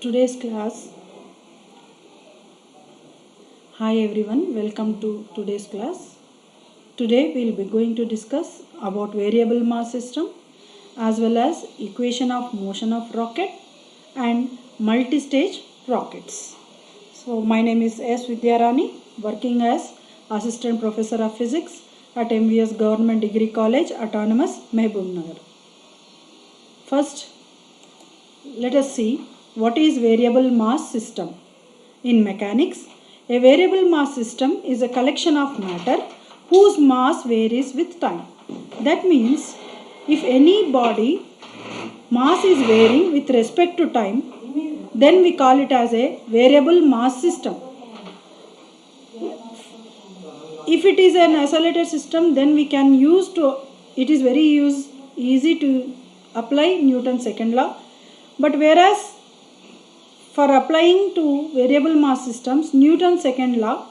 Today's class. Hi everyone, welcome to today's class. Today we will be going to discuss about variable mass system as well as equation of motion of rocket and multi-stage rockets. So my name is S. Vidyarani, working as Assistant Professor of Physics at MVS Government Degree College, Autonomous, Mehboob. First, let us see what is variable mass system. In mechanics, a variable mass system is a collection of matter whose mass varies with time. That means if any body mass is varying with respect to time, then we call it as a variable mass system. If it is an isolated system, then we can it is very easy to apply Newton's second law. But whereas for applying to variable mass systems, Newton's second law,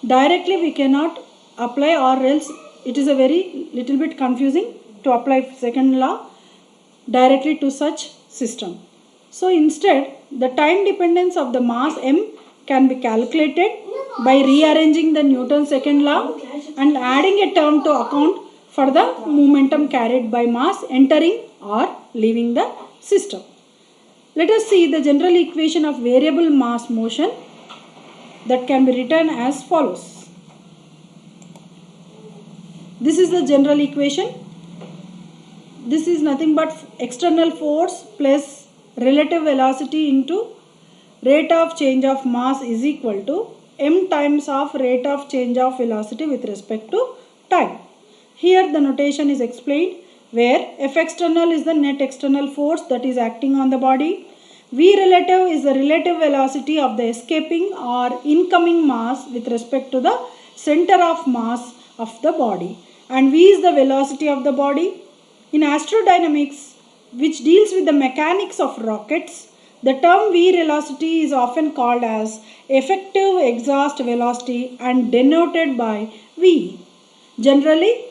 directly we cannot apply, or else it is a very little bit confusing to apply second law directly to such system. So instead, the time dependence of the mass m can be calculated by rearranging the Newton's second law and adding a term to account for the momentum carried by mass entering or leaving the system. Let us see the general equation of variable mass motion that can be written as follows. This is the general equation. This is nothing but external force plus relative velocity into rate of change of mass is equal to m times of rate of change of velocity with respect to time. Here the notation is explained, where F external is the net external force that is acting on the body. V relative is the relative velocity of the escaping or incoming mass with respect to the center of mass of the body. And V is the velocity of the body. In astrodynamics, which deals with the mechanics of rockets, the term V velocity is often called as effective exhaust velocity and denoted by V. Generally,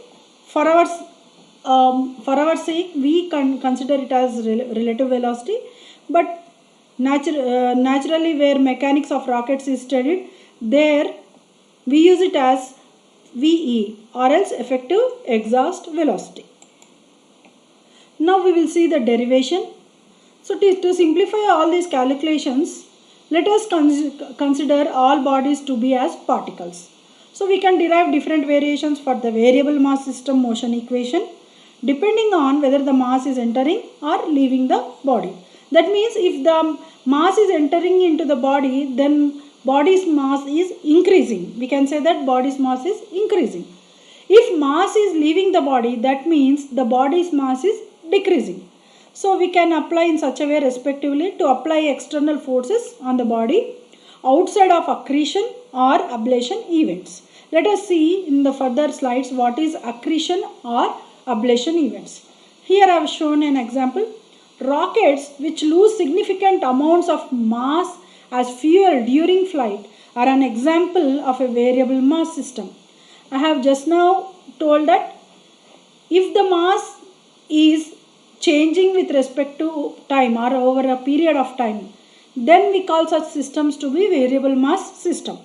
for our sake, we can consider it as relative velocity, but naturally where mechanics of rockets is studied, there we use it as VE, or else effective exhaust velocity. Now we will see the derivation. So to simplify all these calculations, let us consider all bodies to be as particles. So we can derive different variations for the variable mass system motion equation depending on whether the mass is entering or leaving the body. That means if the mass is entering into the body, then body's mass is increasing. We can say that body's mass is increasing. If mass is leaving the body, that means the body's mass is decreasing. So we can apply in such a way respectively to apply external forces on the body outside of accretion or ablation events. Let us see in the further slides what is accretion or ablation events. Here I have shown an example. Rockets which lose significant amounts of mass as fuel during flight are an example of a variable mass system. I have just now told that if the mass is changing with respect to time or over a period of time, then we call such systems to be variable mass system.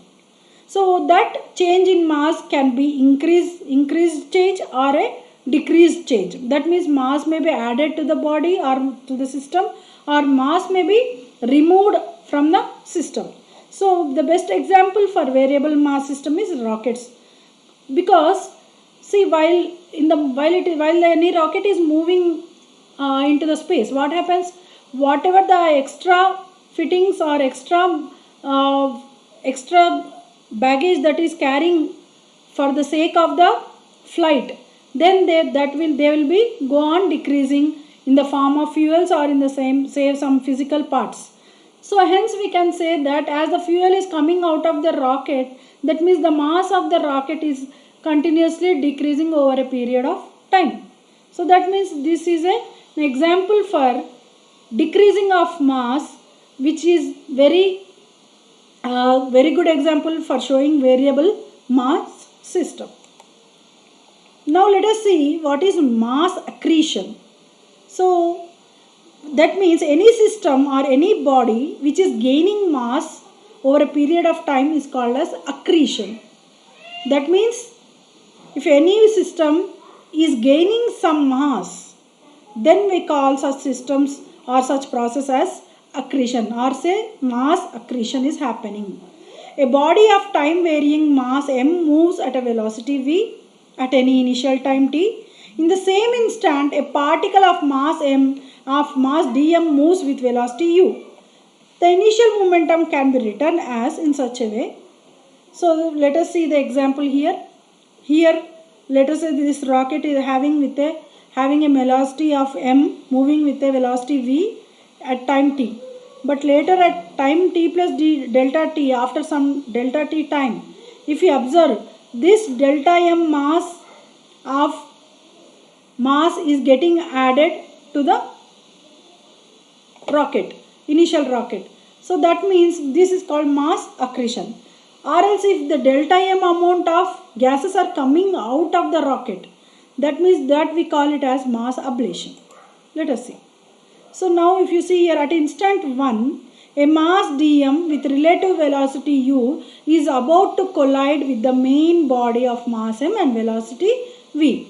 So that change in mass can be increased change or a decreased change. That means mass may be added to the body or to the system, or mass may be removed from the system. So the best example for variable mass system is rockets, because see while any rocket is moving into the space, what happens? Whatever the extra fittings or extra baggage that is carrying for the sake of the flight, then they will be go on decreasing in the form of fuels or in the some physical parts. So hence we can say that as the fuel is coming out of the rocket, that means the mass of the rocket is continuously decreasing over a period of time. So that means this is an example for decreasing of mass, which is very good example for showing variable mass system. Now let us see what is mass accretion. So That means any system or any body which is gaining mass over a period of time is called as accretion. That means if any system is gaining some mass, then we call such systems or such process as accretion, or say mass accretion is happening. A body of time varying mass m moves at a velocity v at any initial time t. In the same instant, a particle of mass m of mass dm moves with velocity u. The initial momentum can be written as in such a way. So let us see the example here. Here let us say this rocket is having a velocity of m moving with a velocity v at time t. But later at time t plus delta t, after some delta t time, if you observe, this delta m mass is getting added to the initial rocket. So that means this is called mass accretion. Or else if the delta m amount of gases are coming out of the rocket, that means that we call it as mass ablation. Let us see. So now if you see here at instant 1, a mass dm with relative velocity u is about to collide with the main body of mass m and velocity v.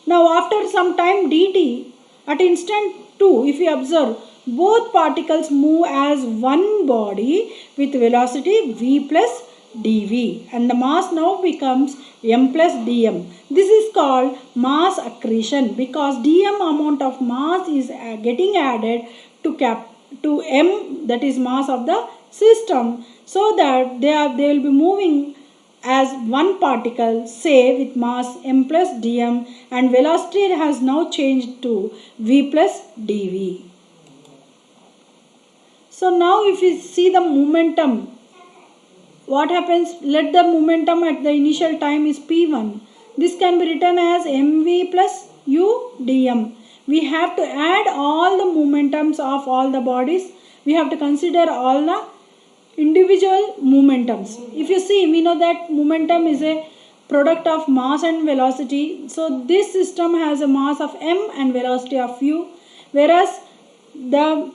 Now after some time dt, at instant 2, if you observe, both particles move as one body with velocity v plus dv, and the mass now becomes m plus dm. This is called mass accretion because dm amount of mass is getting added to m, that is mass of the system, so that they will be moving as one particle, say with mass m plus dm, and velocity has now changed to v plus dv. So now if you see the momentum, what happens? Let the momentum at the initial time is p1. This can be written as mv plus u dm. We have to add all the momentums of all the bodies. We have to consider all the individual momentums. If you see, we know that momentum is a product of mass and velocity. So this system has a mass of m and velocity of u, whereas the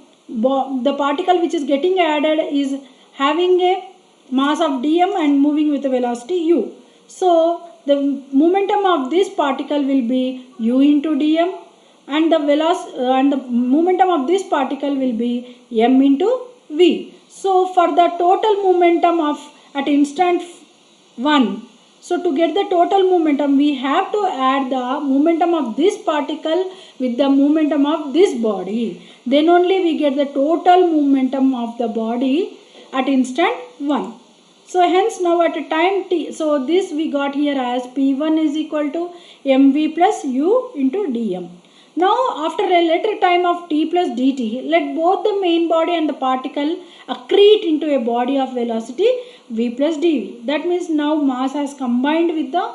particle which is getting added is having a mass of dm and moving with a velocity u. So the momentum of this particle will be u into dm, and the momentum of this particle will be m into v. So for the total momentum of at instant 1, so to get the total momentum, we have to add the momentum of this particle with the momentum of this body. Then only we get the total momentum of the body at instant 1. So hence now at a time t, so this we got here as p1 is equal to mv plus u into dm. Now after a later time of t plus dt, let both the main body and the particle accrete into a body of velocity v plus dv. That means now mass has combined with the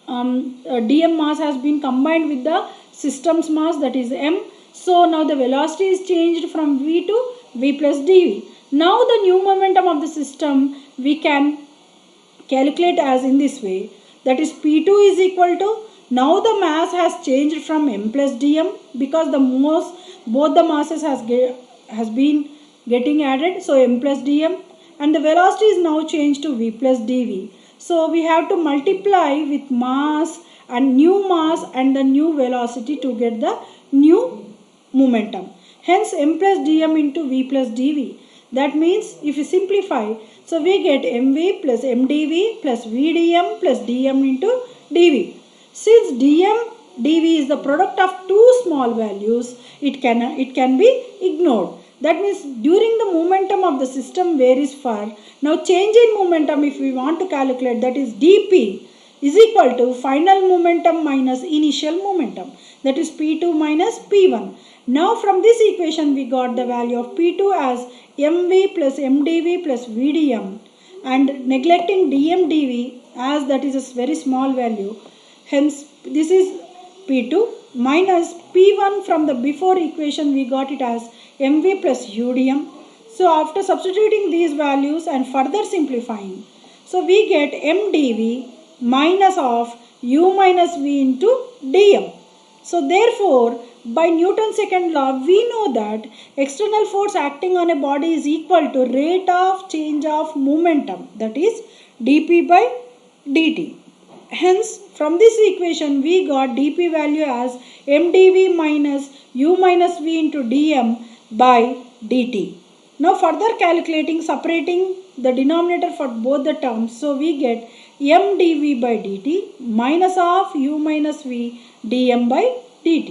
dm mass has been combined with the system's mass, that is m. So now the velocity is changed from v to v plus dv. Now the new momentum of the system we can calculate as in this way, that is p2 is equal to, now the mass has changed from m plus dm because both the masses has been getting added, so m plus dm, and the velocity is now changed to v plus dv. So we have to multiply with mass and the new velocity to get the new momentum. Hence m plus dm into v plus dv. That means if you simplify, so we get mv plus mdv plus vdm plus dm into dv. Since dm dv is the product of two small values, it can be ignored. That means during the momentum of the system varies for, now change in momentum if we want to calculate, that is dp is equal to final momentum minus initial momentum, that is p2 minus p1. Now from this equation we got the value of p2 as mv plus mdv plus vdm, and neglecting dm dv as that is a very small value. Hence this is p2 minus p1. From the before equation we got it as mv plus udm. So after substituting these values and further simplifying, so we get mdv minus of u minus v into dm. So therefore, by Newton's second law, we know that external force acting on a body is equal to rate of change of momentum, that is dp by dt. Hence, from this equation, we got dp value as mdv minus u minus v into dm by dt. Now further calculating, separating the denominator for both the terms, so we get mdv by dt minus of u minus v dm by dt.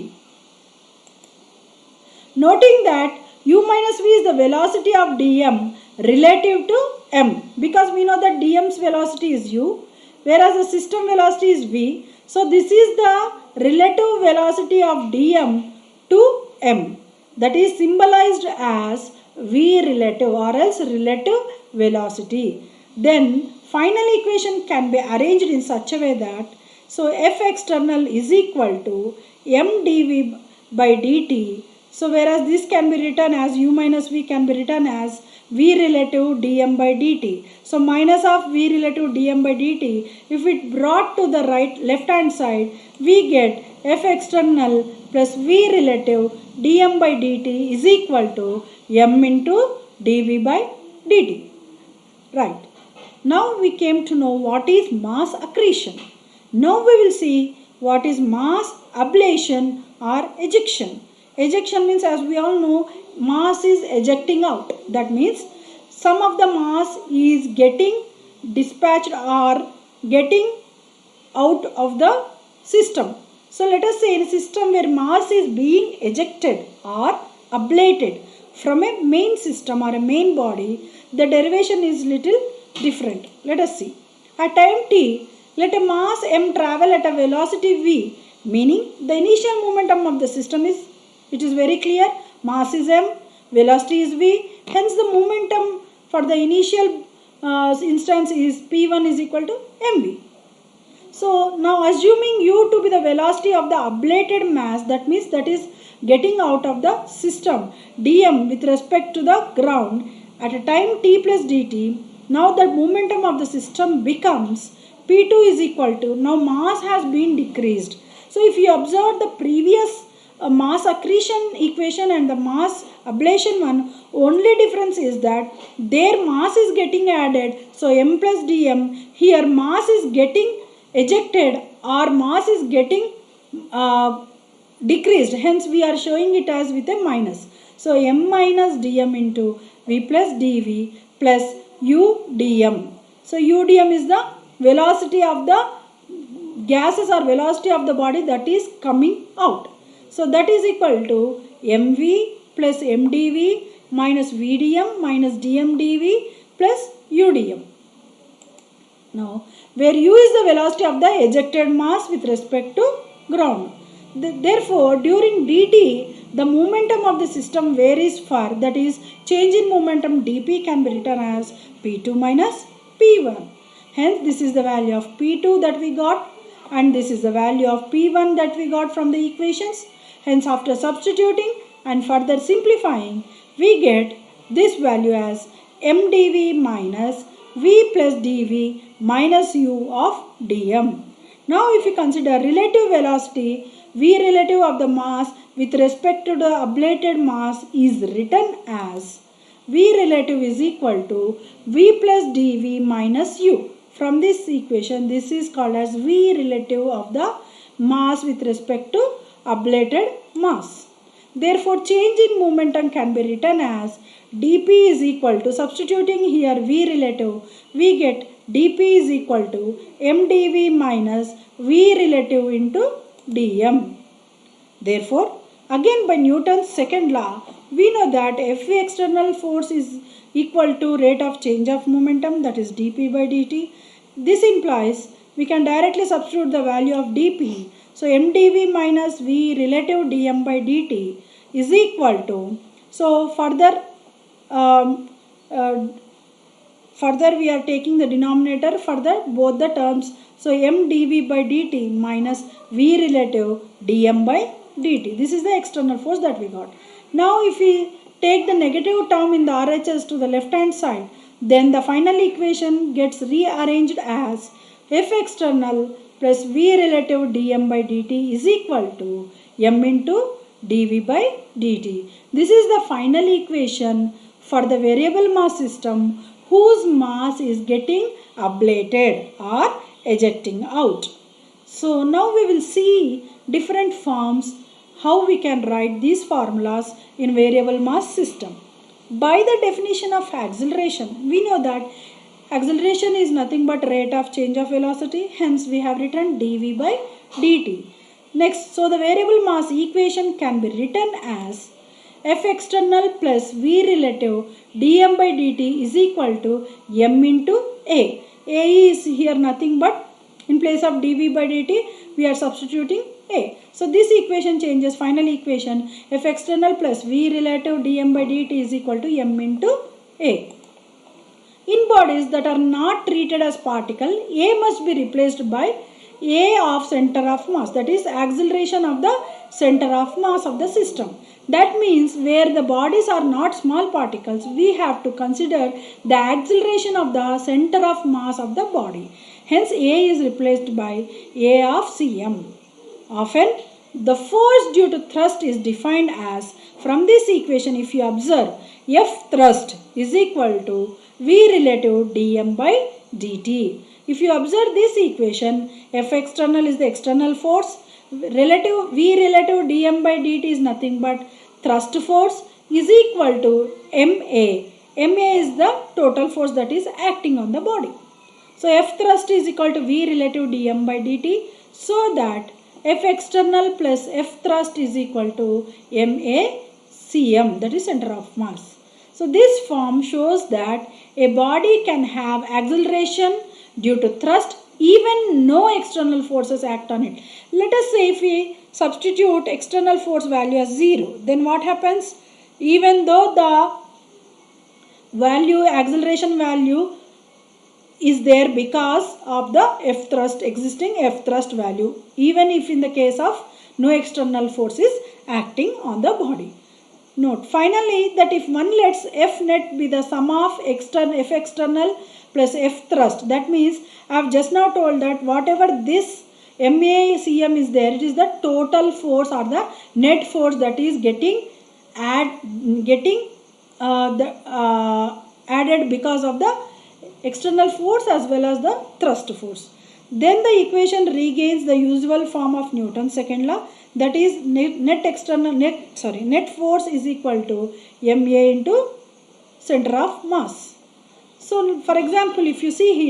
Noting that u minus v is the velocity of dm relative to m, because we know that dm's velocity is u, whereas the system velocity is v. So this is the relative velocity of dm to m, that is symbolized as v relative or else relative velocity. Then final equation can be arranged in such a way that, so F external is equal to m dv by dt. So whereas this can be written as u minus v can be written as v relative dm by dt. So minus of v relative dm by dt, if it brought to the left hand side, we get F external plus v relative dm by dt is equal to m into dv by dt. Right. Now we came to know what is mass accretion. Now we will see what is mass ablation or ejection. Ejection means, as we all know, mass is ejecting out. That means some of the mass is getting dispatched or getting out of the system. So let us say in a system where mass is being ejected or ablated from a main system or a main body, the derivation is little different. Let us see. At time t, let a mass m travel at a velocity v, meaning the initial momentum of the system is, it is very clear, mass is m, velocity is v, hence the momentum for the initial instance is p1 is equal to mv. So now assuming u to be the velocity of the ablated mass, that means that is getting out of the system, dm with respect to the ground at a time t plus dt, now the momentum of the system becomes p2 is equal to, now mass has been decreased. So if you observe the previous mass accretion equation and the mass ablation one, only difference is that their mass is getting added, so m plus dm, here mass is getting ejected or mass is getting decreased, hence we are showing it as with a minus. So m minus dm into v plus dv plus u dm. So u dm is the velocity of the gases or velocity of the body that is coming out. So that is equal to mv plus mdv minus vdm minus dmdv plus udm. Now, where u is the velocity of the ejected mass with respect to ground. Therefore, during dt, the momentum of the system varies far, that is change in momentum dp can be written as p2 minus p1. Hence, this is the value of p2 that we got and this is the value of p1 that we got from the equations. Hence, after substituting and further simplifying, we get this value as mdv minus v plus dv minus u of dm. Now, if we consider relative velocity, v relative of the mass with respect to the ablated mass is written as v relative is equal to v plus dv minus u. From this equation, this is called as v relative of the mass with respect to ablated mass. Therefore, change in momentum can be written as dp is equal to, substituting here v relative, we get dp is equal to mdv minus v relative into dm. Therefore, again by Newton's second law, we know that F external force is equal to rate of change of momentum, that is dp by dt. This implies we can directly substitute the value of dp. So mdv minus v relative dm by dt is equal to, so further we are taking the denominator for both the terms. So m dv by dt minus v relative dm by dt. This is the external force that we got. Now if we take the negative term in the RHS to the left hand side, then the final equation gets rearranged as F external plus V relative dm by dt is equal to m into dv by dt. This is the final equation for the variable mass system whose mass is getting ablated or ejecting out. So now we will see different forms how we can write these formulas in variable mass system. By the definition of acceleration, we know that acceleration is nothing but rate of change of velocity, hence we have written dv by dt. Next, so the variable mass equation can be written as F external plus V relative dm by dt is equal to m into A. A is here nothing but in place of dv by dt we are substituting A. So this equation changes, final equation F external plus V relative dm by dt is equal to m into A. In bodies that are not treated as particle, A must be replaced by A of center of mass, that is acceleration of the center of mass of the system. That means where the bodies are not small particles, we have to consider the acceleration of the center of mass of the body. Hence A is replaced by A of cm. Often the force due to thrust is defined as, from this equation if you observe, F thrust is equal to V relative dm by dt. If you observe this equation, F external is the external force, V relative dm by dt is nothing but thrust force is equal to ma. Ma is the total force that is acting on the body. So F thrust is equal to V relative dm by dt, so that F external plus F thrust is equal to ma cm, that is center of mass. So this form shows that a body can have acceleration due to thrust even no external forces act on it. Let us say if we substitute external force value as 0, then what happens? Even though the acceleration value is there because of the F thrust, existing F thrust value, even if in the case of no external force is acting on the body. Note finally that if one lets F net be the sum of F external plus F thrust, that means I have just now told that whatever this MACM is there, it is the total force or the net force that is getting added because of the external force as well as the thrust force. Then the equation regains the usual form of Newton's second law, that is net force is equal to ma into center of mass. So for example, if you see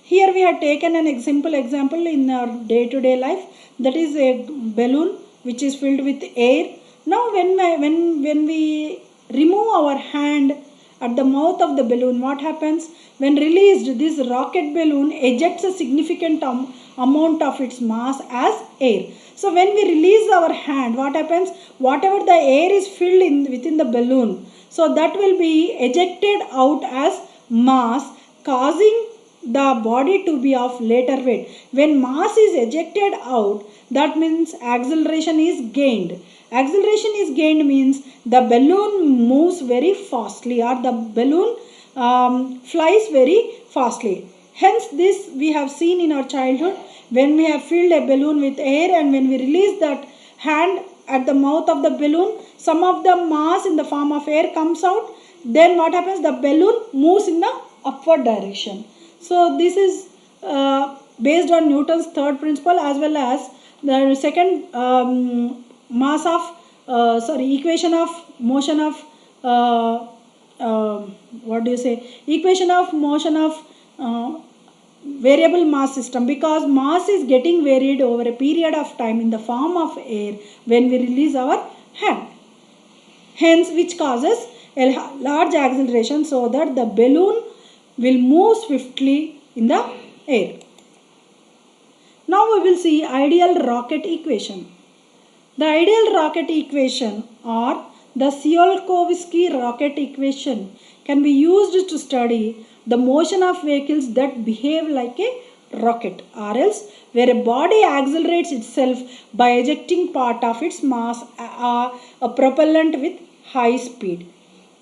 here we have taken an simple example in our day-to-day life, that is a balloon which is filled with air. Now when we remove our hand at the mouth of the balloon, what happens? When released, this rocket balloon ejects a significant amount of its mass as air. So when we release our hand, what happens? Whatever the air is filled within the balloon, so that will be ejected out as mass, causing the body to be of lighter weight. When mass is ejected out, that means acceleration is gained. Acceleration is gained means the balloon moves very fastly, or the balloon flies very fastly. Hence this we have seen in our childhood, when we have filled a balloon with air and when we release that hand at the mouth of the balloon, some of the mass in the form of air comes out. Then what happens? The balloon moves in the upward direction. So this is based on Newton's third principle as well as the second equation of motion of equation of motion of variable mass system, because mass is getting varied over a period of time in the form of air when we release our hand, hence which causes a large acceleration so that the balloon will move swiftly in the air. Now we will see ideal rocket equation. The ideal rocket equation or the Tsiolkovsky rocket equation can be used to study the motion of vehicles that behave like a rocket, or else where a body accelerates itself by ejecting part of its mass, a propellant with high speed.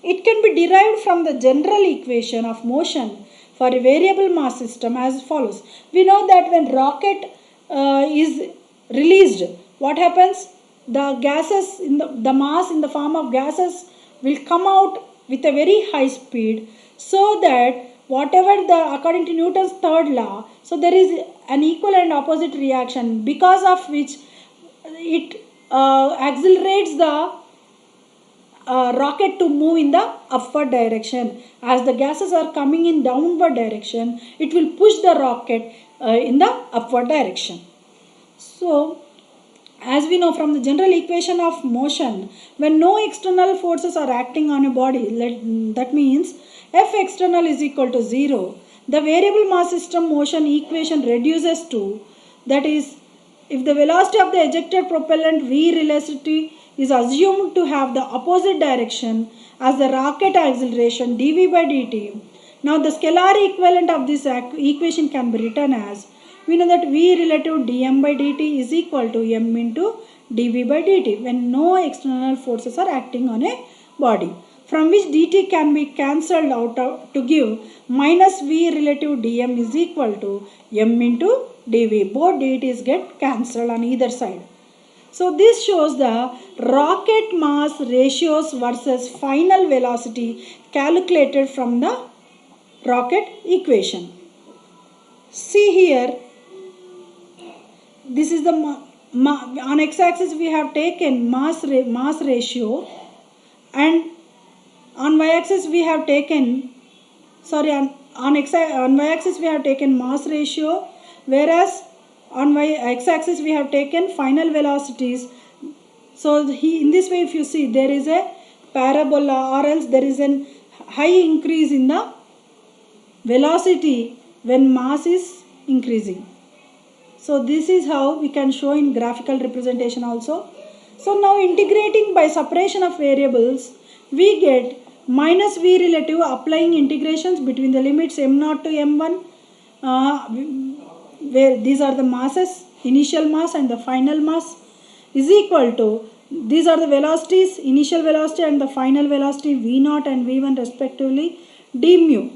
It can be derived from the general equation of motion for a variable mass system as follows. We know that when rocket is released, what happens? The gases in the mass in the form of gases will come out with a very high speed, so that whatever the according to Newton's third law, so there is an equal and opposite reaction, because of which it accelerates the rocket to move in the upward direction. As the gases are coming in downward direction, it will push the rocket in the upward direction. So as we know from the general equation of motion, when no external forces are acting on a body, that means F external is equal to 0, the variable mass system motion equation reduces to, that is, if the velocity of the ejected propellant V velocity is assumed to have the opposite direction as the rocket acceleration dV by dt. Now the scalar equivalent of this equation can be written as, we know that V relative dm by dt is equal to m into dV by dt when no external forces are acting on a body, from which dt can be cancelled out to give minus V relative dm is equal to m into dV. Both dt's get cancelled on either side. So this shows the rocket mass ratios versus final velocity calculated from the rocket equation. See here, this is the on x-axis we have taken mass ratio, and on y-axis we have taken, on y-axis we have taken mass ratio, whereas on x-axis we have taken final velocities. So in this way, if you see, there is a parabola, or else there is a high increase in the velocity when mass is increasing. So this is how we can show in graphical representation also. So now integrating by separation of variables, we get minus V relative applying integrations between the limits m0 to m1, where these are the masses, initial mass and the final mass, is equal to, these are the velocities, initial velocity and the final velocity v0 and v1 respectively, d mu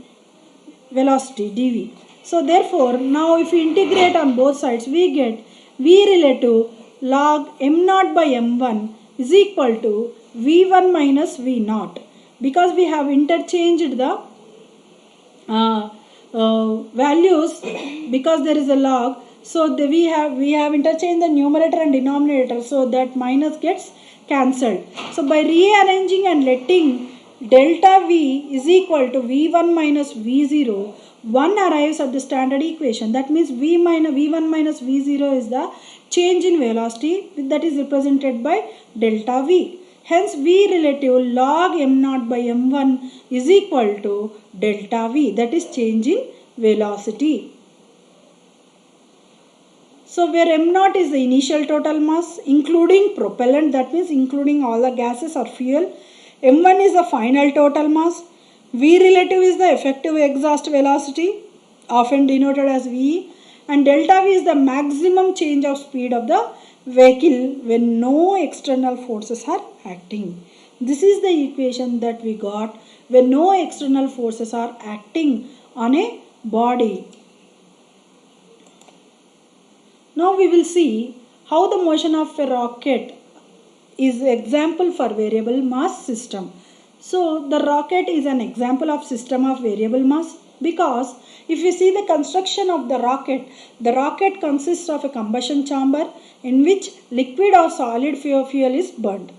velocity dv. So therefore, now if we integrate on both sides, we get V relative log m0 by m1 is equal to v1 minus v0, because we have interchanged the values, because there is a log, so we have interchanged the numerator and denominator, so that minus gets cancelled. So by rearranging and letting delta V is equal to v1 minus v0, one arrives at the standard equation. That means v1 minus v0 is the change in velocity, that is represented by delta V. Hence V relative log m0 by m1 is equal to delta V, that is change in velocity. So where m0 is the initial total mass including propellant, that means including all the gases or fuel, m1 is the final total mass, V relative is the effective exhaust velocity, often denoted as V, and delta V is the maximum change of speed of the vehicle when no external forces are acting. This is the equation that we got when no external forces are acting on a body. Now we will see how the motion of a rocket is example for variable mass system. So the rocket is an example of system of variable mass, because if you see the construction of the rocket consists of a combustion chamber in which liquid or solid fuel is burned.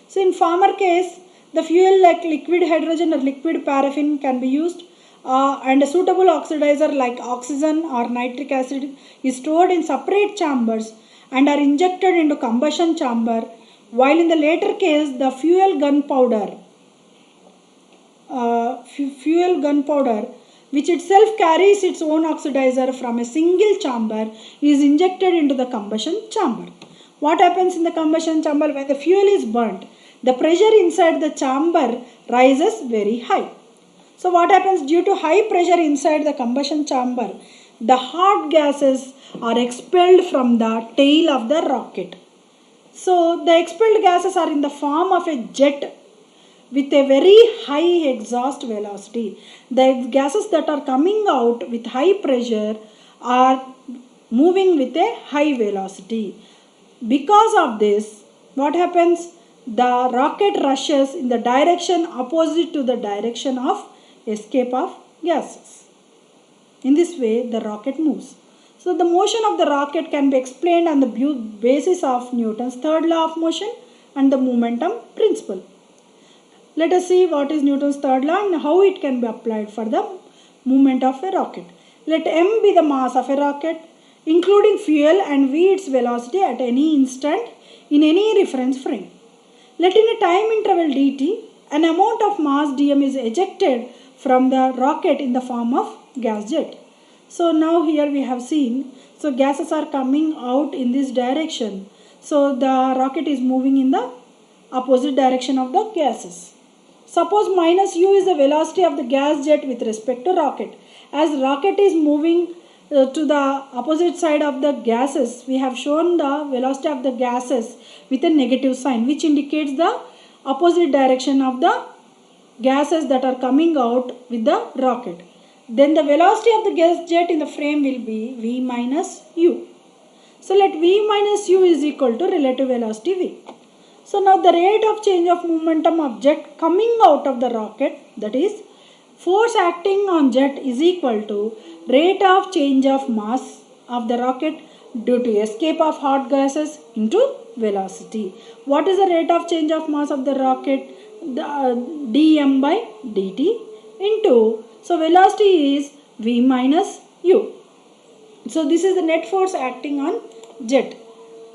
So in former case, the fuel like liquid hydrogen or liquid paraffin can be used, and a suitable oxidizer like oxygen or nitric acid is stored in separate chambers and are injected into combustion chamber, while in the later case the fuel gunpowder which itself carries its own oxidizer from a single chamber is injected into the combustion chamber. What happens in the combustion chamber? When the fuel is burnt, the pressure inside the chamber rises very high. So what happens? Due to high pressure inside the combustion chamber, the hot gases are expelled from the tail of the rocket. So the expelled gases are in the form of a jet with a very high exhaust velocity. The gases that are coming out with high pressure are moving with a high velocity. Because of this, what happens? The rocket rushes in the direction opposite to the direction of escape of gases. In this way, the rocket moves. So the motion of the rocket can be explained on the basis of Newton's third law of motion and the momentum principle. Let us see what is Newton's third law and how it can be applied for the movement of a rocket. Let m be the mass of a rocket, including fuel, and v its velocity at any instant in any reference frame. Let in a time interval dt, an amount of mass dm is ejected from the rocket in the form of gas jet. So now here we have seen, so gases are coming out in this direction. So the rocket is moving in the opposite direction of the gases. Suppose minus u is the velocity of the gas jet with respect to rocket. As rocket is moving to the opposite side of the gases, we have shown the velocity of the gases with a negative sign, which indicates the opposite direction of the gases that are coming out with the rocket. Then the velocity of the gas jet in the frame will be v minus u. So let v minus u is equal to relative velocity v. So now the rate of change of momentum of jet coming out of the rocket, that is force acting on jet, is equal to rate of change of mass of the rocket due to escape of hot gases into velocity. What is the rate of change of mass of the rocket? Dm by dt into, so velocity is v minus u. So this is the net force acting on jet.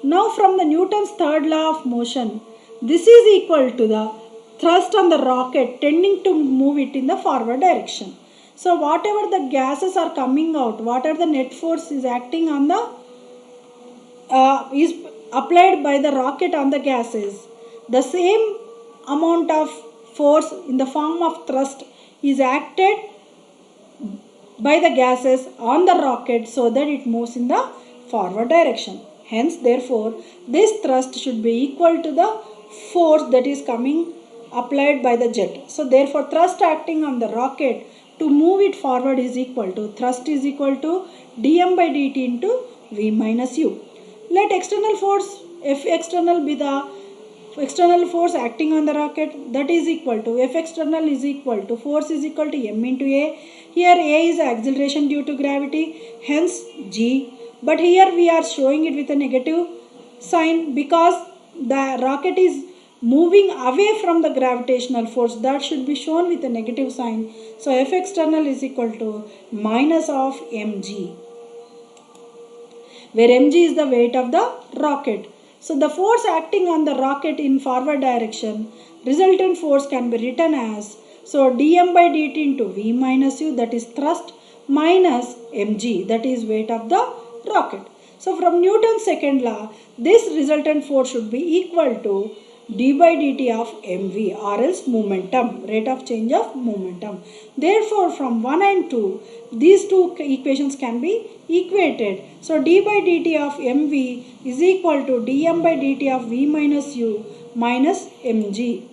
Now from the Newton's third law of motion, this is equal to the thrust on the rocket tending to move it in the forward direction. So whatever the gases are coming out, whatever the net force is acting on the, is applied by the rocket on the gases, the same amount of force in the form of thrust is acted by the gases on the rocket so that it moves in the forward direction. Hence, therefore, this thrust should be equal to the force that is coming applied by the jet. So, therefore, thrust acting on the rocket to move it forward is equal to, thrust is equal to dm by dt into v minus u. Let external force F external be the external force acting on the rocket, that is equal to F external is equal to force is equal to m into a. Here a is acceleration due to gravity, hence g. But here we are showing it with a negative sign because the rocket is moving away from the gravitational force. That should be shown with a negative sign. So F external is equal to minus of mg, where mg is the weight of the rocket. So the force acting on the rocket in forward direction, resultant force can be written as, so dm by dt into v minus u, that is thrust, minus mg, that is weight of the rocket. So from Newton's second law, this resultant force should be equal to d by dt of mv, or else momentum, rate of change of momentum. Therefore from 1 and 2, these two equations can be equated. So d by dt of mv is equal to dm by dt of v minus u minus mg.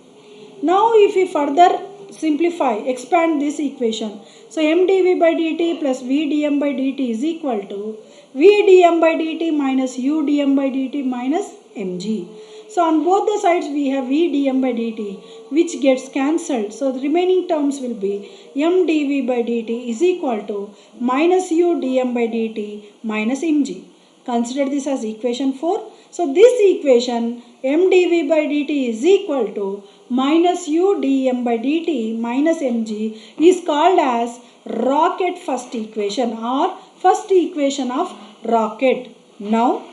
Now if we further simplify, expand this equation. So m dv by dt plus v dm by dt is equal to v dm by dt minus u dm by dt minus mg. So on both the sides we have v dm by dt, which gets cancelled. So the remaining terms will be m dv by dt is equal to minus u dm by dt minus mg. Consider this as equation 4. So this equation m dv by dt is equal to minus u dm by dt minus mg is called as rocket first equation, or first equation of rocket. Now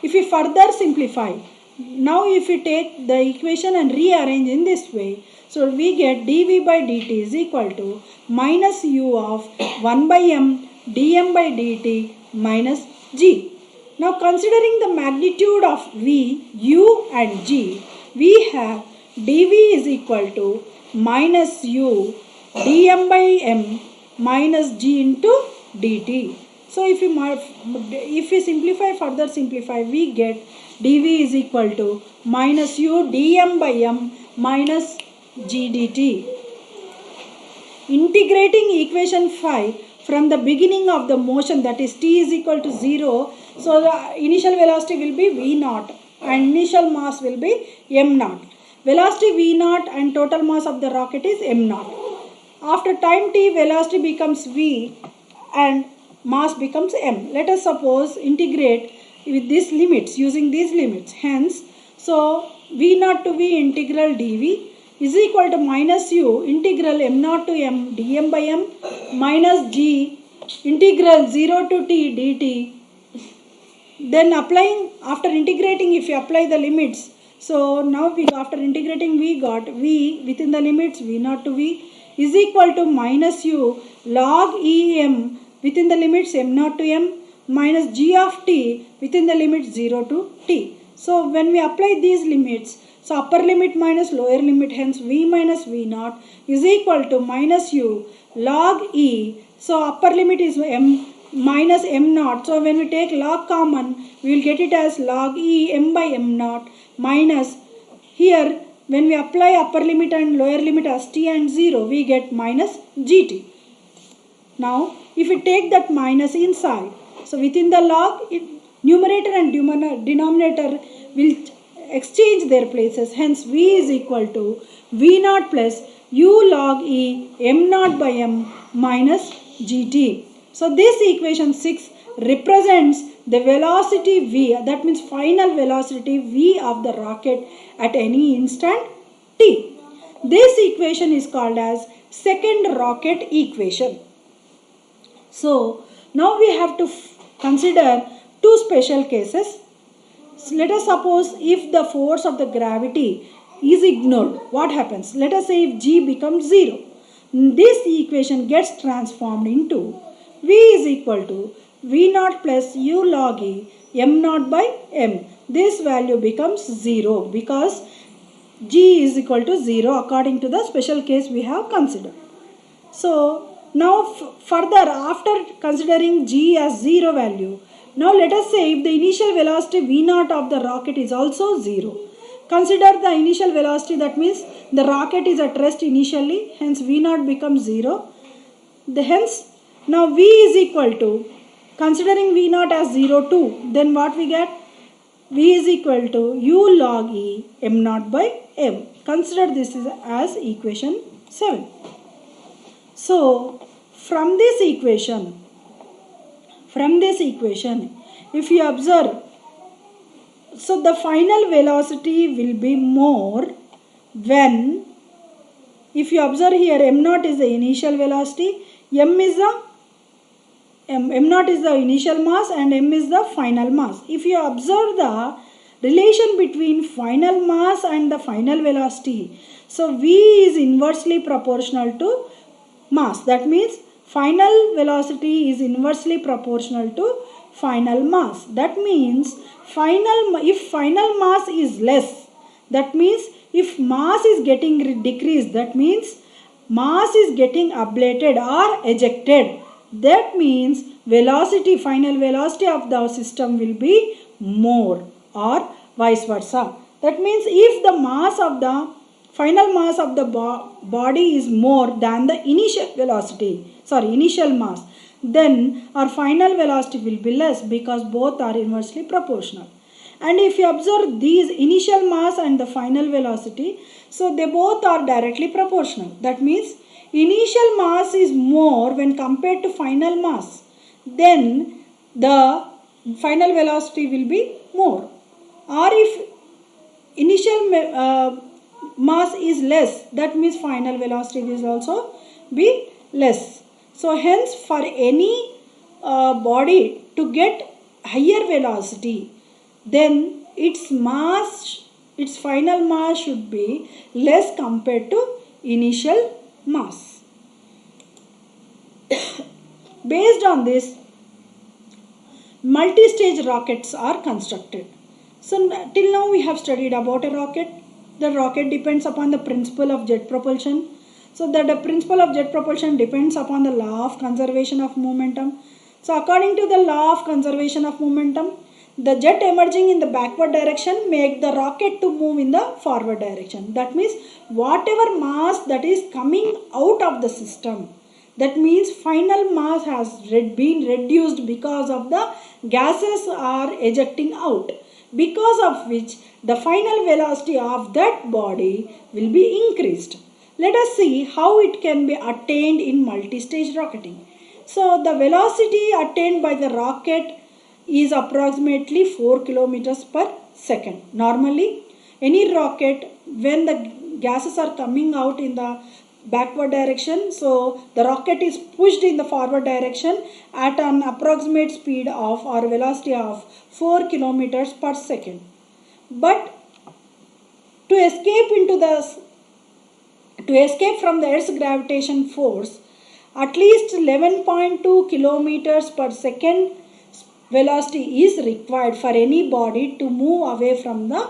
if we further simplify, now if we take the equation and rearrange in this way, so we get dv by dt is equal to minus u of 1 by m dm by dt minus g. Now considering the magnitude of v, u and g, we have dv is equal to minus u dm by m minus g into dt. So if we simplify, further simplify, we get dv is equal to minus u dm by m minus g dt. Integrating equation 5 from the beginning of the motion, that is t is equal to 0, so the initial velocity will be v naught. and initial mass will be m naught. Velocity v naught and total mass of the rocket is m naught. After time t, velocity becomes v and mass becomes m. Let us suppose integrate with these limits, using these limits. Hence, so v naught to v integral dv is equal to minus u integral m naught to m dm by m minus g integral 0 to t dt. Then applying, after integrating, if you apply the limits, so now we, after integrating, we got v within the limits v naught to v is equal to minus u log em within the limits m naught to m minus g of t within the limits 0 to t. So when we apply these limits, so upper limit minus lower limit, hence v minus v naught is equal to minus u log e. So upper limit is m minus m naught. So when we take log common, we will get it as log e m by m naught minus, here when we apply upper limit and lower limit as t and 0, we get minus gt. Now if we take that minus inside, so within the log, numerator and denominator will exchange their places. Hence v is equal to v naught plus u log e m naught by m minus gt. So this equation 6 represents the velocity v, that means final velocity v of the rocket at any instant t. This equation is called as second rocket equation. So now we have to consider two special cases. So let us suppose if the force of the gravity is ignored, what happens? Let us say if g becomes 0. This equation gets transformed into v is equal to v naught plus u log e m naught by m. This value becomes 0 because g is equal to 0 according to the special case we have considered. So now further, after considering g as 0 value, now let us say if the initial velocity v naught of the rocket is also 0. Consider the initial velocity, that means the rocket is at rest initially, hence v naught becomes 0. Hence now v is equal to, considering v naught as 0 2, then what we get? V is equal to u log e m naught by m. Consider this as equation 7. So from this equation, if you observe, so the final velocity will be more when, if you observe here, m naught is the initial velocity, m naught is the initial mass and m is the final mass. If you observe the relation between final mass and the final velocity, so v is inversely proportional to mass. That means final velocity is inversely proportional to final mass. That means if final mass is less, that means if mass is getting decreased, that means mass is getting ablated or ejected. That means velocity, final velocity of the system will be more, or vice versa. That means if the mass of the final mass of the body is more than the initial mass, then our final velocity will be less because both are inversely proportional. And if you observe these initial mass and the final velocity, so they both are directly proportional. That means initial mass is more when compared to final mass, then the final velocity will be more. Or if initial mass is less, that means final velocity will also be less. So hence for any body to get higher velocity, then its final mass should be less compared to initial mass. Based on this, multi-stage rockets are constructed. So till now we have studied about a rocket. The rocket depends upon the principle of jet propulsion. So that the principle of jet propulsion depends upon the law of conservation of momentum. So according to the law of conservation of momentum, the jet emerging in the backward direction make the rocket to move in the forward direction. That means whatever mass that is coming out of the system, that means final mass has been reduced because of the gases are ejecting out. because of which the final velocity of that body will be increased. Let us see how it can be attained in multi-stage rocketing. So the velocity attained by the rocket is approximately 4 kilometers per second. Normally, any rocket, when the gases are coming out in the backward direction, so the rocket is pushed in the forward direction at an approximate speed of or velocity of 4 kilometers per second. But to escape from the Earth's gravitation force, at least 11.2 kilometers per second velocity is required for any body to move away from the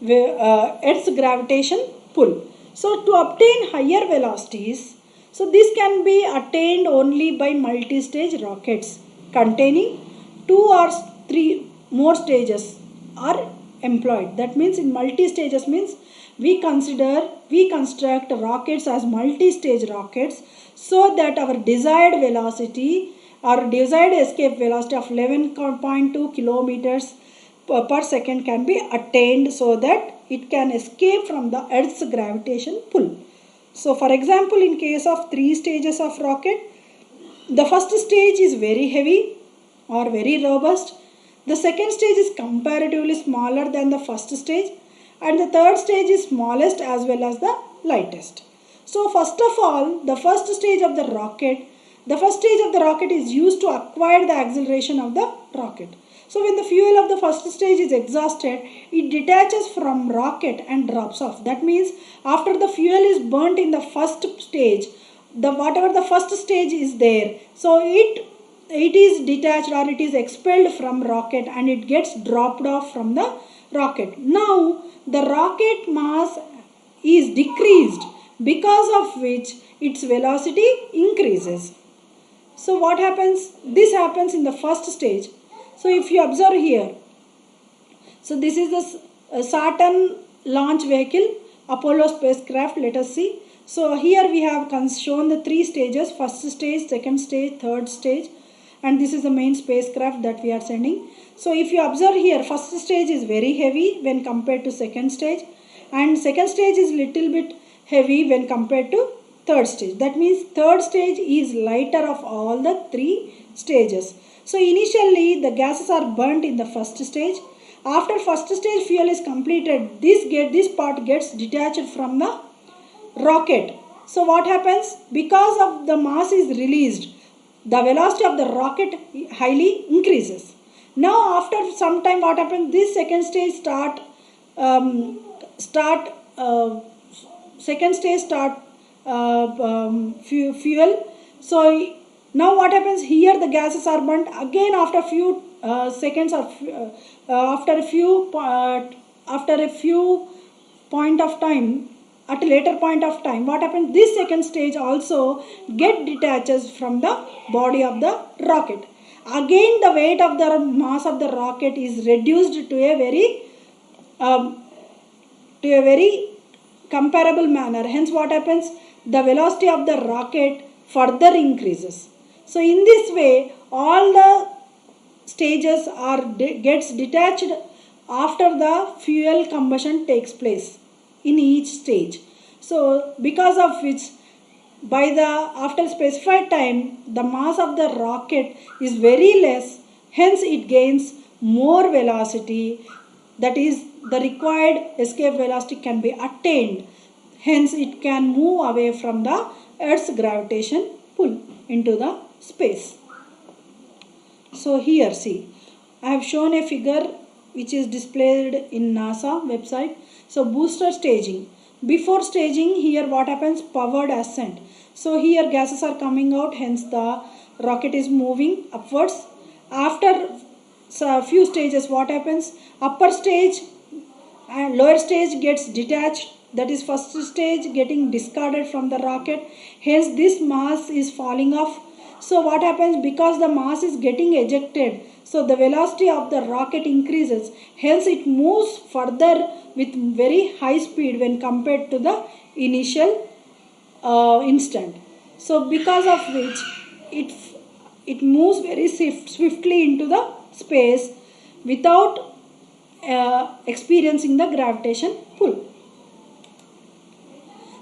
Earth's gravitation pull. So to obtain higher velocities, so this can be attained only by multi-stage rockets containing 2 or 3 more stages are employed. That means in multi-stages means we construct rockets as multi-stage rockets so that our desired velocity or desired escape velocity of 11.2 kilometers per second can be attained so that it can escape from the Earth's gravitation pull. So for example, in case of 3 stages of rocket, the first stage is very heavy or very robust. The second stage is comparatively smaller than the first stage, and the third stage is smallest as well as the lightest. So first of all, the first stage of the rocket is used to acquire the acceleration of the rocket. So when the fuel of the first stage is exhausted, it detaches from rocket and drops off. That means after the fuel is burnt in the first stage, whatever the first stage is there, so it is detached or it is expelled from rocket and it gets dropped off from the rocket. Now the rocket mass is decreased, because of which its velocity increases. So what happens? This happens in the first stage. So if you observe here, so this is the Saturn launch vehicle, Apollo spacecraft. Let us see. So here we have shown the 3 stages: first stage, second stage, third stage, and this is the main spacecraft that we are sending. So if you observe here, first stage is very heavy when compared to second stage, and second stage is little bit heavy when compared to third stage. That means third stage is lighter of all the 3 stages. So initially the gases are burnt in the first stage. After first stage fuel is completed, this part gets detached from the rocket. So what happens? Because of the mass is released, the velocity of the rocket highly increases. Now after some time, what happens? This second stage start fuel. So now what happens? Here the gases are burnt again after few seconds or after a few point of time. At a later point of time, what happens? This second stage also get detaches from the body of the rocket. Again the weight of the mass of the rocket is reduced to a very comparable manner. Hence what happens? The velocity of the rocket further increases. So in this way, all the stages gets detached after the fuel combustion takes place in each stage. So because of which, after specified time, the mass of the rocket is very less, hence it gains more velocity, that is the required escape velocity can be attained, hence it can move away from the Earth's gravitation pull into the space. So here see, I have shown a figure which is displayed in NASA website. So booster staging. Before staging, here what happens? Powered ascent. So here gases are coming out, hence the rocket is moving upwards. After a few stages, what happens? Upper stage and lower stage gets detached. That is first stage getting discarded from the rocket. Hence this mass is falling off. So what happens? Because the mass is getting ejected, so the velocity of the rocket increases. Hence it moves further with very high speed when compared to the initial instant. So because of which it moves very swiftly into the space without experiencing the gravitation pull.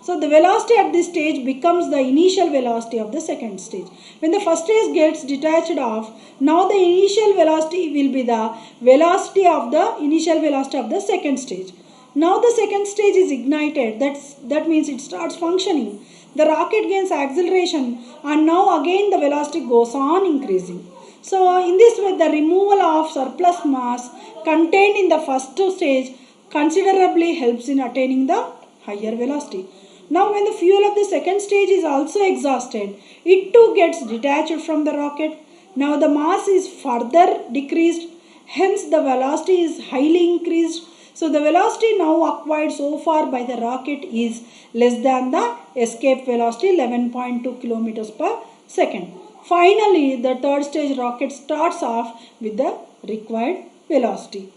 So the velocity at this stage becomes the initial velocity of the second stage. When the first stage gets detached off, now the initial velocity will be the velocity of the initial velocity of the second stage. Now the second stage is ignited, that means it starts functioning. The rocket gains acceleration and now again the velocity goes on increasing. So in this way the removal of surplus mass contained in the first stage considerably helps in attaining the higher velocity. Now when the fuel of the second stage is also exhausted, it too gets detached from the rocket. Now the mass is further decreased, hence the velocity is highly increased. So the velocity now acquired so far by the rocket is less than the escape velocity 11.2 kilometers per second. Finally, the third stage rocket starts off with the required velocity.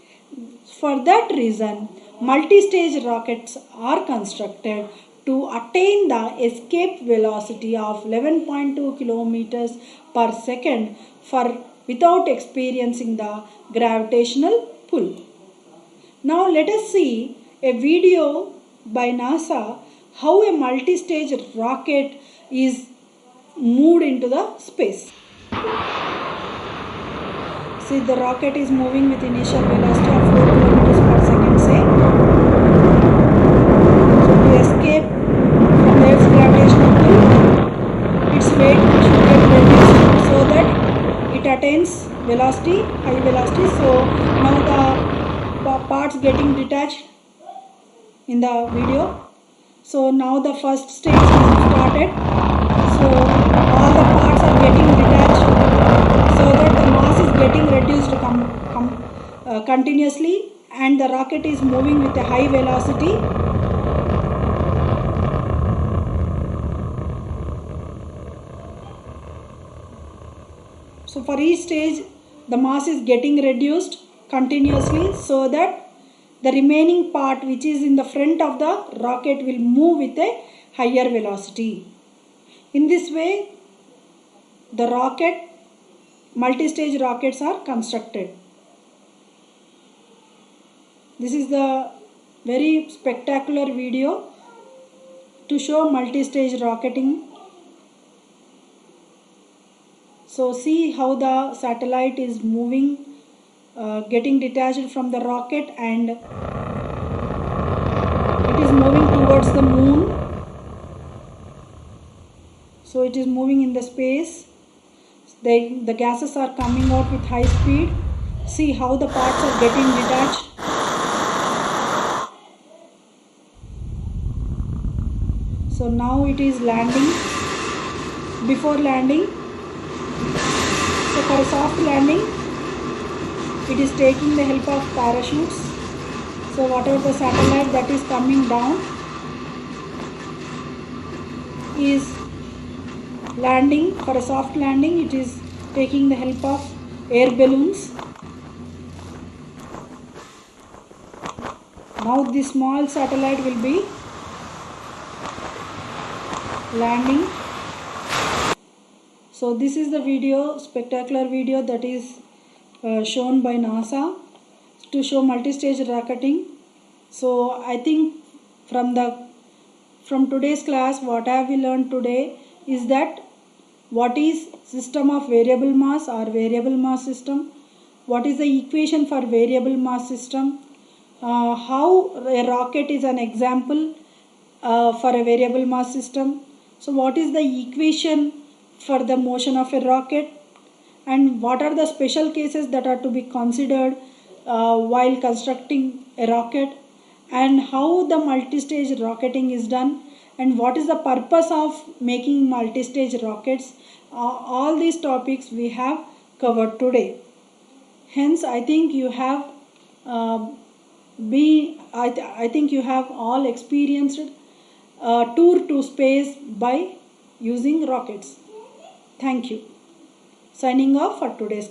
For that reason, multi-stage rockets are constructed to attain the escape velocity of 11.2 kilometers per second without experiencing the gravitational pull. Now let us see a video by NASA how a multi-stage rocket is moved into the space. See, the rocket is moving with initial velocity of 4 kilometers per second, say. So to escape from the Earth's gravitational pull, its weight should get reduced so that it attains velocity, high velocity. So now the parts getting detached in the video. So now the first stage is started. So all the parts are getting detached so that the mass is getting reduced continuously and the rocket is moving with a high velocity. So for each stage the mass is getting reduced continuously so that the remaining part which is in the front of the rocket will move with a higher velocity. In this way the multi-stage rockets are constructed. This is the very spectacular video to show multi-stage rocketing. So see how the satellite is moving, getting detached from the rocket and it is moving towards the moon. So it is moving in the space. The gases are coming out with high speed. See how the parts are getting detached. So now it is landing. Before landing, so for a soft landing, it is taking the help of parachutes. So whatever the satellite that is coming down is landing. For a soft landing, it is taking the help of air balloons. Now this small satellite will be landing. So this is the video, spectacular video that is shown by NASA to show multi-stage rocketing. So I think from today's class what have we learned today is that what is system of variable mass or variable mass system, what is the equation for variable mass system, how a rocket is an example for a variable mass system. So what is the equation for the motion of a rocket and what are the special cases that are to be considered while constructing a rocket, and how the multi-stage rocketing is done and what is the purpose of making multi-stage rockets. All these topics we have covered today. Hence I think you have I think you have all experienced tour to space by using rockets. Thank you. Signing off for today's class.